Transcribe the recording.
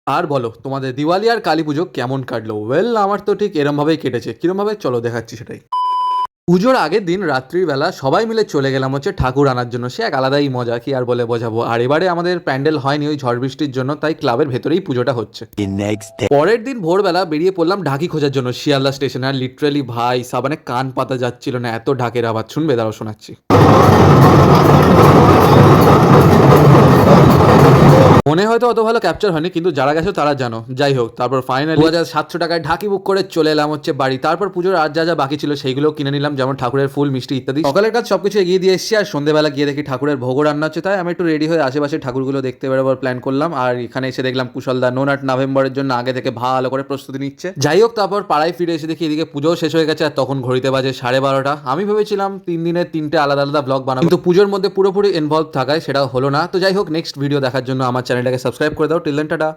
আর বলো তোমাদের দিওয়ালি আর কালী পুজো কেমন কাটলো? ওয়েল, আমার তো ঠিক এরমভাবেই কেটেছে। কিরমভাবে চলো দেখাচ্ছি সেটাই। পুজোর আগের দিন রাত্রিবেলা সবাই মিলে চলে গেলাম হচ্ছে ঠাকুর আনার জন্য। সে এক আলাদাই মজা, কি আর বলে বোঝাবো। আর এবারে আমাদের প্যান্ডেল হয়নি ওই ঝড় বৃষ্টির জন্য, তাই ক্লাবের ভেতরেই পুজোটা হচ্ছে। The next day. পরের দিন ভোরবেলা বেরিয়ে পড়লাম ঢাকি খোঁজার জন্য শিয়ালদা স্টেশনে। আর লিটারালি ভাই সাবানে কান পাতা যাচ্ছিল না, এত ঢাকের আওয়াজ। শুনবে, দাঁড়াও শোনাচ্ছি। মনে হয়তো অত ভালো ক্যাপচার হয়নি, কিন্তু যারা গেছো তারা জানো। যাই হোক, তারপর ফাইনালি 2700 টাকায় ঢাকি বুক করে চলে এলাম হচ্ছে বাড়ি। তারপর পুজোর আর যা যা বাকি ছিল সেইগুলো কিনে নিলাম, যেমন ঠাকুরের ফুল, মিষ্টি ইত্যাদি। সকালের কাজ সবকিছু এগিয়ে দিয়ে এসেছি। আর সন্ধ্যেবেলা গিয়ে দেখি ঠাকুরের ভোগও রান্না হচ্ছে, তাই আমি একটু রেডি হয়ে আশেপাশে ঠাকুরগুলো দেখতে বেরোবার প্ল্যান করলাম। আর এখানে এসে দেখলাম কুশলদা নোনাট নভেম্বরের জন্য আগে থেকে ভালো করে প্রস্তুতি নিচ্ছে। যাই হোক, তারপর পাড়ায় ফিরে এসে দেখি এদিকে পুজোও শেষ হয়ে গেছে। আর তখন ঘড়িতে বাজে 12:30। আমি ভেবেছিলাম 3 দিনের 3টে আলাদা আলাদা ব্লগ বানাবো, কিন্তু পুজোর মধ্যে পুরোপুরি ইনভলভ থাকায় সেটা হলো না। তো যাই হোক, নেক্সট ভিডিও দেখার জন্য আমার চ্যানেলটাকে সাবস্ক্রাইব করে দাও। Till then, tata.